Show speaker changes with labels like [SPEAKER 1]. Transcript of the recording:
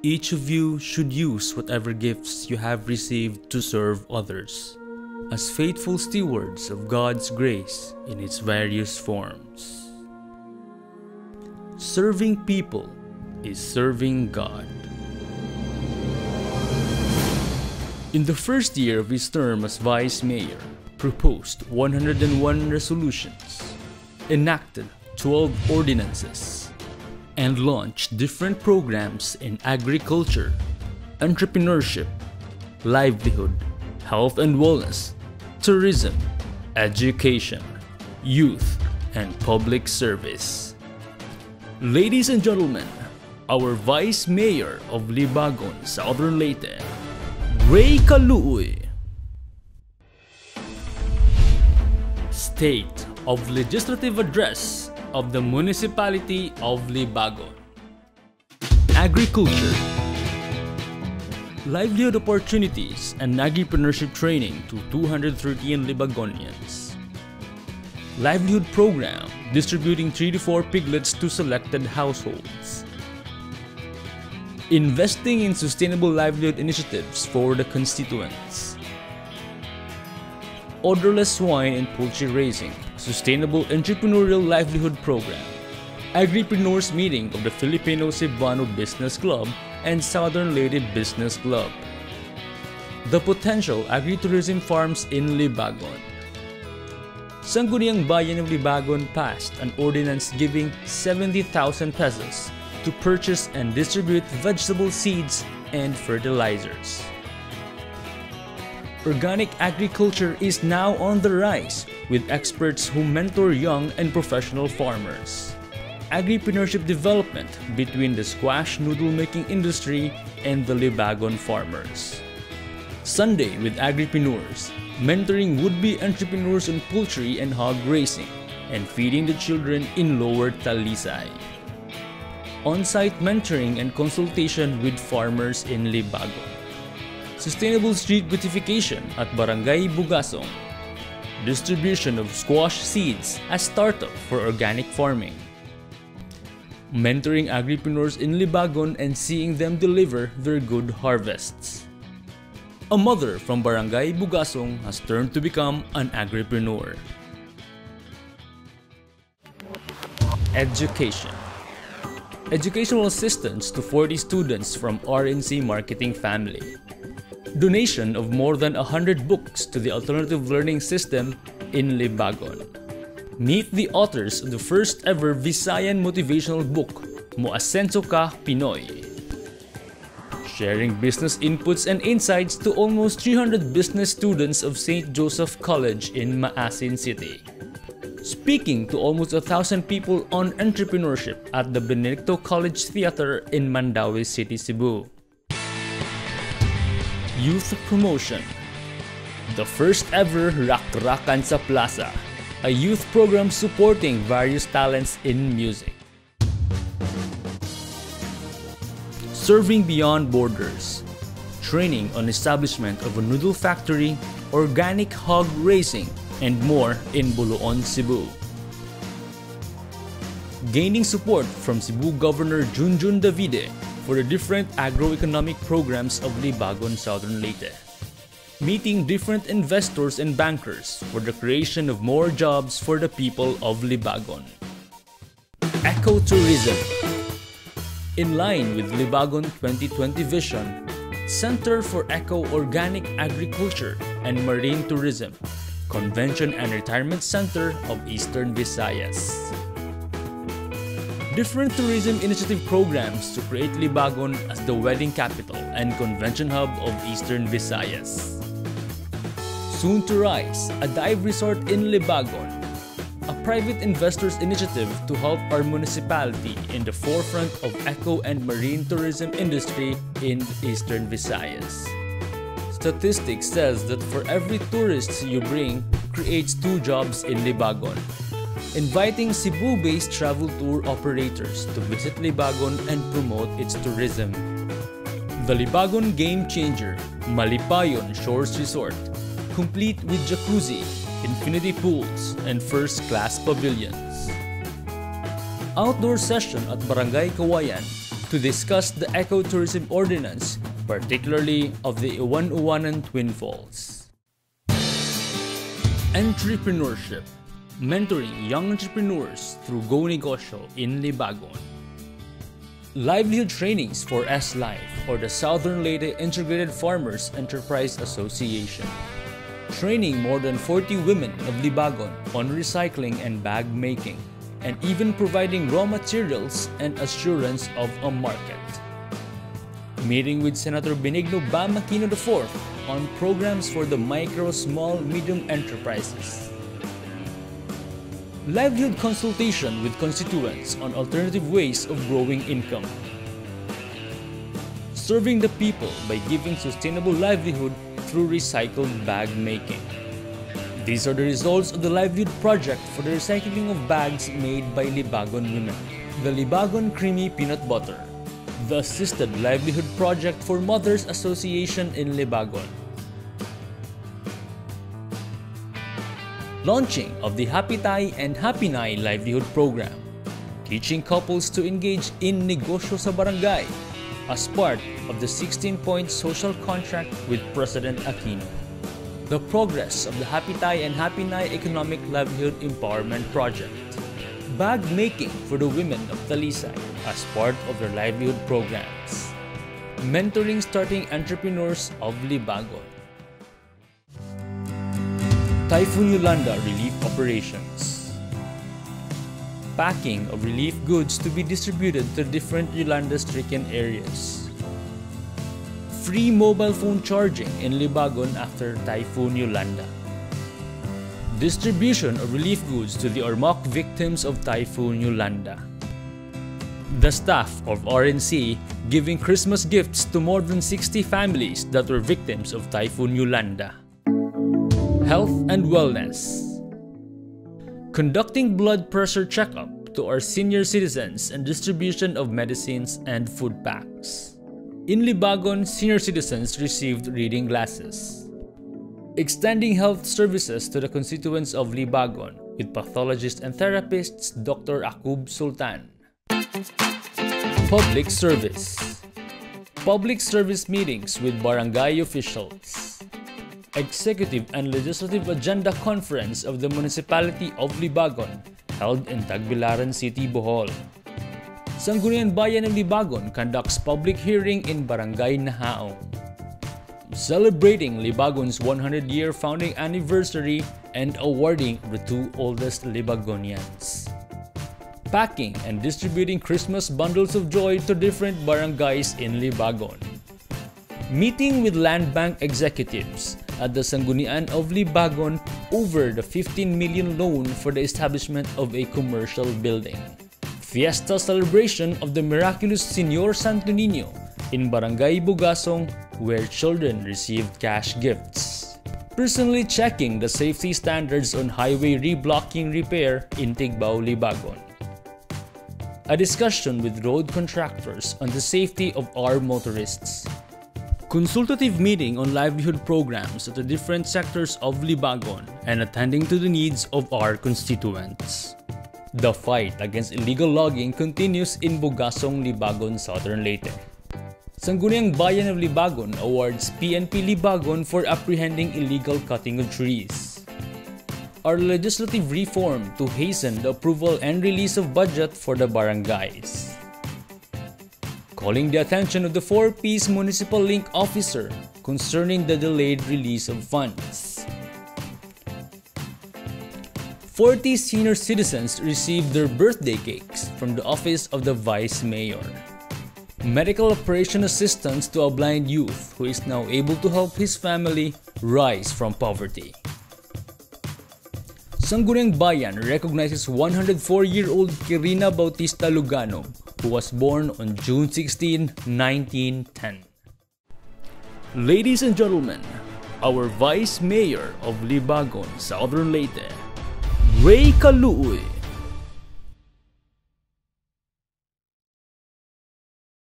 [SPEAKER 1] Each of you should use whatever gifts you have received to serve others, as faithful stewards of God's grace in its various forms. Serving people is serving God. In the first year of his term as Vice Mayor, proposed 101 resolutions, enacted 12 ordinances, and launched different programs in agriculture, entrepreneurship, livelihood, health and wellness, tourism, education, youth, and public service. Ladies and gentlemen, our Vice Mayor of Libagon, Southern Leyte, Ray Kaluoy. State of Legislative Address of the Municipality of Libagon. Agriculture, livelihood opportunities and agripreneurship training to 213 Libagonians. Livelihood program distributing 3 to 4 piglets to selected households. Investing in sustainable livelihood initiatives for the constituents. Odorless swine and poultry raising, sustainable entrepreneurial livelihood program. Agripreneurs meeting of the Filipino Cebuano Business Club and Southern Leyte Business Club. The potential agritourism farms in Libagon. Sangguniang Bayan of Libagon passed an ordinance giving 70,000 pesos to purchase and distribute vegetable seeds and fertilizers. Organic agriculture is now on the rise, with experts who mentor young and professional farmers. Agripreneurship development between the squash noodle making industry and the Libagon farmers. Sunday with agripreneurs, mentoring would-be entrepreneurs in poultry and hog raising, and feeding the children in Lower Talisay. On-site mentoring and consultation with farmers in Libagon. Sustainable street beautification at Barangay Bugasong. Distribution of squash seeds as startup for organic farming. Mentoring agripreneurs in Libagon and seeing them deliver their good harvests. A mother from Barangay Bugasong has turned to become an agripreneur. Education. Educational assistance to 40 students from RNC Marketing family. Donation of more than 100 books to the alternative learning system in Libagon. Meet the authors of the first ever Visayan motivational book, Moasenso Ka Pinoy. Sharing business inputs and insights to almost 300 business students of St. Joseph College in Maasin City. Speaking to almost 1,000 people on entrepreneurship at the Benedicto College Theater in Mandaue City, Cebu. Youth Promotion. The first ever Rak-Rakan sa Plaza, a youth program supporting various talents in music. Serving beyond borders. Training on establishment of a noodle factory, organic hog raising, and more in Buluon, Cebu. Gaining support from Cebu Governor Junjun Davide for the different agroeconomic programs of Libagon, Southern Leyte. Meeting different investors and bankers for the creation of more jobs for the people of Libagon. Ecotourism. In line with Libagon 2020 vision, Center for Eco-Organic Agriculture and Marine Tourism, Convention and Retirement Center of Eastern Visayas. Different tourism initiative programs to create Libagon as the wedding capital and convention hub of Eastern Visayas. Soon to rise, a dive resort in Libagon, a private investors initiative to help our municipality in the forefront of eco and marine tourism industry in Eastern Visayas. Statistics says that for every tourist you bring, creates 2 jobs in Libagon. Inviting Cebu-based travel tour operators to visit Libagon and promote its tourism. The Libagon Game Changer, Malipayon Shores Resort, complete with jacuzzi, infinity pools, and first-class pavilions. Outdoor session at Barangay Kawayan, to discuss the ecotourism ordinance, particularly of the Iwan-Uwanan Twin Falls. Entrepreneurship, mentoring young entrepreneurs through Go Negosyo in Libagon. Livelihood trainings for S-Life or the Southern Leyte Integrated Farmers Enterprise Association. Training more than 40 women of Libagon on recycling and bag making, and even providing raw materials and assurance of a market. Meeting with Senator Benigno Bam-Aquino IV on programs for the micro, small, medium enterprises. Livelihood consultation with constituents on alternative ways of growing income. Serving the people by giving sustainable livelihood through recycled bag making. These are the results of the Livelihood project for the recycling of bags made by Libagon women. The Libagon Creamy Peanut Butter. The Assisted Livelihood Project for Mothers Association in Libagon. Launching of the Happy Tay and Happy Nay Livelihood Program. Teaching couples to engage in negosyo sa barangay as part of the 16-point social contract with President Aquino. The progress of the Happy Tay and Happy Nay Economic Livelihood Empowerment Project. Bag making for the women of Talisay as part of their livelihood programs. Mentoring starting entrepreneurs of Libagon. Typhoon Yolanda Relief Operations. Packing of relief goods to be distributed to different Yolanda-stricken areas. Free mobile phone charging in Libagon after Typhoon Yolanda. Distribution of relief goods to the Ormoc victims of Typhoon Yolanda. The staff of RNC giving Christmas gifts to more than 60 families that were victims of Typhoon Yolanda. Health and Wellness. Conducting blood pressure checkup to our senior citizens and distribution of medicines and food packs. In Libagon, senior citizens received reading glasses. Extending health services to the constituents of Libagon with pathologist and therapists Dr. Akub Sultan. Public service. Public service meetings with barangay officials. Executive and Legislative Agenda Conference of the Municipality of Libagon held in Tagbilaran City, Bohol. Sangguniang Bayan of Libagon conducts public hearing in Barangay Nahaong. Celebrating Libagon's 100-year founding anniversary and awarding the two oldest Libagonians. Packing and distributing Christmas bundles of joy to different barangays in Libagon. Meeting with Land Bank executives at the Sanggunian of Libagon over the 15 million loan for the establishment of a commercial building. Fiesta celebration of the miraculous Señor Santo Niño in Barangay Bugasong, where children received cash gifts. Personally checking the safety standards on highway reblocking repair in Tigbao, Libagon. A discussion with road contractors on the safety of our motorists. Consultative meeting on livelihood programs at the different sectors of Libagon and attending to the needs of our constituents. The fight against illegal logging continues in Bugasong, Libagon, Southern Leyte. Sangguniang Bayan of Libagon awards PNP Libagon for apprehending illegal cutting of trees. Our legislative reform to hasten the approval and release of budget for the barangays. Calling the attention of the 4-piece Municipal Link Officer concerning the delayed release of funds. 40 senior citizens received their birthday cakes from the office of the Vice Mayor. Medical operation assistance to a blind youth who is now able to help his family rise from poverty. Sangguniang Bayan recognizes 104-year-old Kirina Bautista Lugano, who was born on June 16, 1910. Ladies and gentlemen, our Vice Mayor of Libagon, Southern Leyte, Ray Kaluoy.